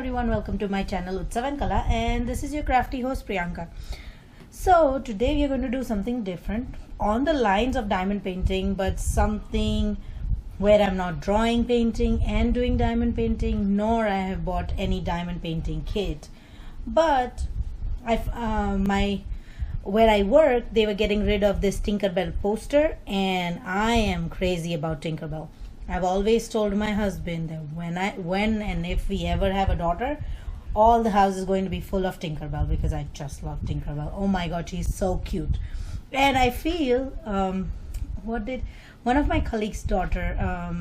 everyone, welcome to my channel Utsav and Kala, and this is your crafty host Priyanka. So today we are going to do something different on the lines of diamond painting, but something where I'm not drawing painting and doing diamond painting, nor I have bought any diamond painting kit. But where I work, they were getting rid of this Tinkerbell poster, and I am crazy about Tinkerbell. I've always told my husband that when and if we ever have a daughter, all the house is going to be full of Tinkerbell because I just love Tinkerbell. Oh my god, she's so cute. And I feel one of my colleagues' daughter,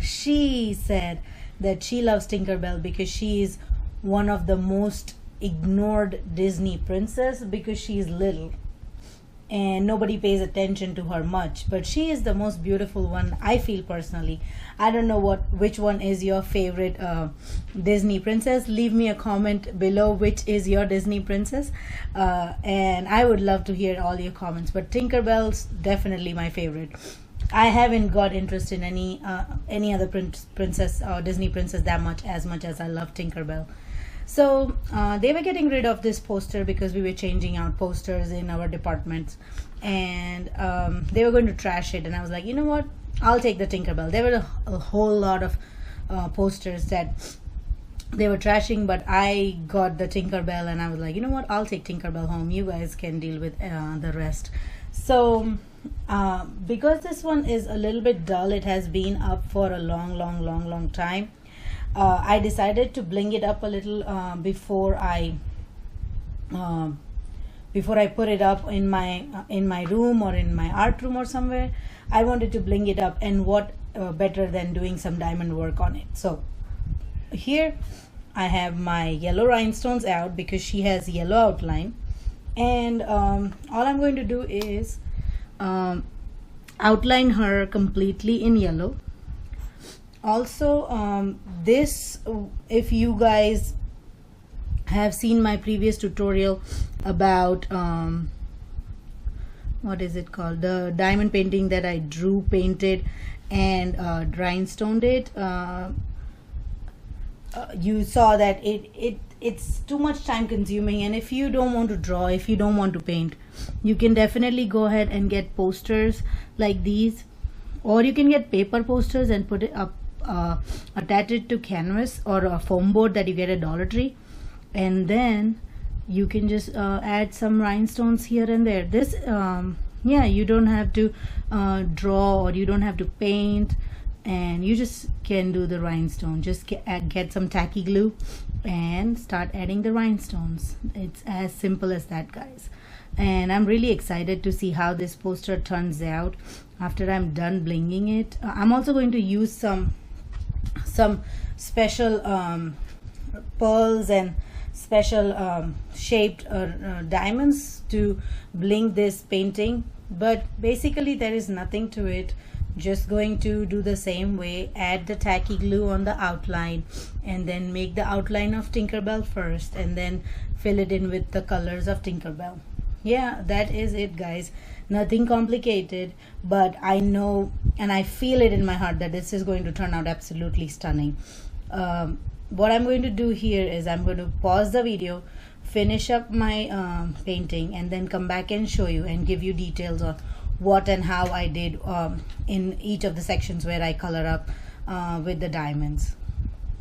she said that she loves Tinkerbell because she is one of the most ignored Disney princess because she is little and nobody pays attention to her much, but she is the most beautiful one, I feel personally. I don't know which one is your favorite Disney princess. Leave me a comment below which is your Disney princess, and I would love to hear all your comments. But Tinkerbell's definitely my favorite. I haven't got interest in any other princess or Disney princess that much as I love Tinkerbell. So they were getting rid of this poster because we were changing out posters in our departments, and they were going to trash it, and I was like, you know what, I'll take the Tinkerbell. There were a whole lot of posters that they were trashing, but I got the Tinkerbell, and I was like, you know what, I'll take Tinkerbell home. You guys can deal with the rest. So because this one is a little bit dull, it has been up for a long time. I decided to bling it up a little before I put it up in my room or in my art room or somewhere. I wanted to bling it up, and what better than doing some diamond work on it. So here I have my yellow rhinestones out because she has yellow outline, and all I'm going to do is outline her completely in yellow. Also, this, if you guys have seen my previous tutorial about what is it called, the diamond painting that I drew, painted, and rhinestoned it, you saw that it's too much time consuming, and if you don't want to draw, if you don't want to paint, you can definitely go ahead and get posters like these, or you can get paper posters and put it up, attach it to canvas or a foam board that you get at Dollar Tree, and then you can just add some rhinestones here and there. This yeah, you don't have to draw, or you don't have to paint, and you just can do the rhinestone. Just get some tacky glue and start adding the rhinestones. It's as simple as that, guys. And I'm really excited to see how this poster turns out after I'm done blinging it. I'm also going to use some special pearls and special shaped diamonds to bling this painting, but basically there is nothing to it. Just going to do the same way, add the tacky glue on the outline, and then make the outline of Tinkerbell first, and then fill it in with the colors of Tinkerbell. Yeah, that is it, guys. Nothing complicated, but I know and I feel it in my heart that this is going to turn out absolutely stunning. What I'm going to do here is I'm going to pause the video, finish up my painting, and then come back and show you and give you details on what and how I did in each of the sections where I color up with the diamonds.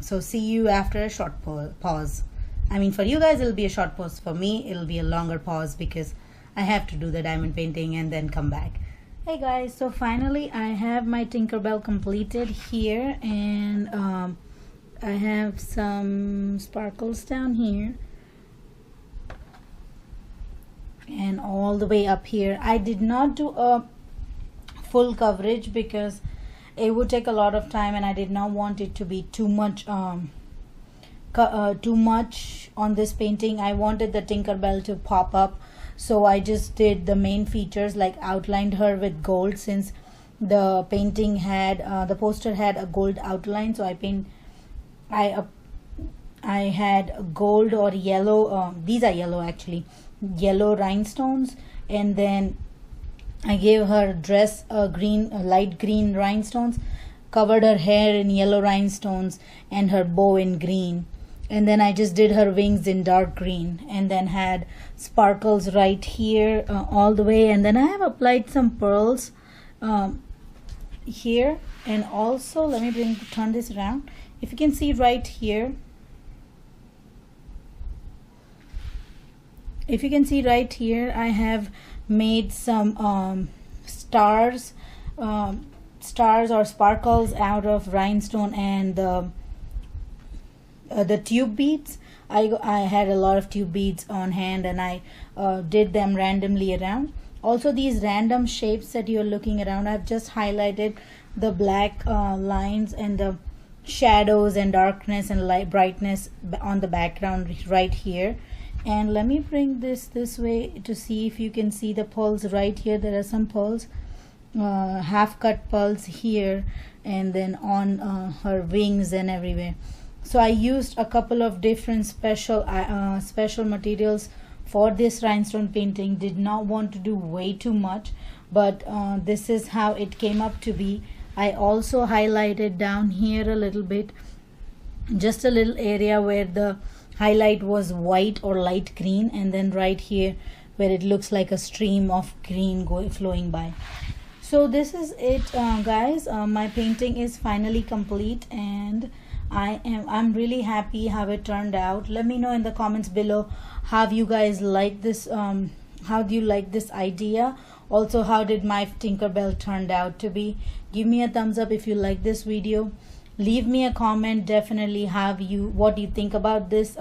So see you after a short pause. I mean, for you guys it'll be a short pause. For me it'll be a longer pause because I have to do the diamond painting and then come back. Hey guys, so finally I have my Tinkerbell completed here, and I have some sparkles down here and all the way up here. I did not do a full coverage because it would take a lot of time, and I did not want it to be too much on this painting. I wanted the Tinkerbell to pop up, so I just did the main features, like outlined her with gold, since the painting had the poster had a gold outline. So I had gold or yellow, these are yellow actually, yellow rhinestones, and then I gave her dress a light green rhinestones, covered her hair in yellow rhinestones, and her bow in green. and then I just did her wings in dark green, and then had sparkles right here all the way, and then I have applied some pearls here. And also let me turn this around. If you can see right here, I have made some stars or sparkles out of rhinestone and the tube beads. I had a lot of tube beads on hand, and I did them randomly around. Also, these random shapes that you're looking around, I've just highlighted the black lines and the shadows and darkness and light brightness on the background right here. And let me bring this way to see if you can see the pearls right here. There are some pearls, half cut pearls here, and then on her wings and everywhere. So I used a couple of different special materials for this rhinestone painting. Did not want to do way too much, but this is how it came up to be. I also highlighted down here a little bit, just a little area where the highlight was white or light green, and then right here where it looks like a stream of green flowing by. So this is it, guys. My painting is finally complete, and I'm really happy how it turned out. Let me know in the comments below how you guys like this. How do you like this idea? Also, how did my Tinkerbell turned out to be? Give me a thumbs up if you like this video. Leave me a comment definitely what you think about this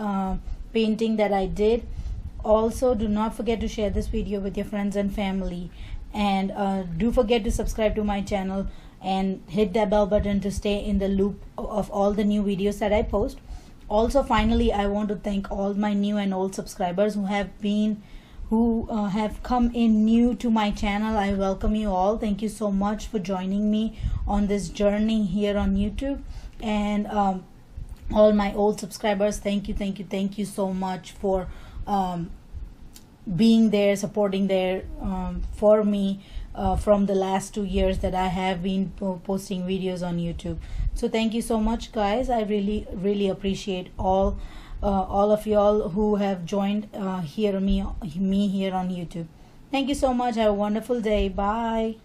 painting that I did. Also, do not forget to share this video with your friends and family, and do forget to subscribe to my channel and hit that bell button to stay in the loop of all the new videos that I post. Also, finally, I want to thank all my new and old subscribers who have come in new to my channel. I welcome you all. Thank you so much for joining me on this journey here on YouTube. And all my old subscribers, thank you so much for being there, supporting there for me from the last 2 years that I have been posting videos on YouTube. So thank you so much, guys. I really appreciate all of y'all who have joined me here on YouTube. Thank you so much. Have a wonderful day. Bye.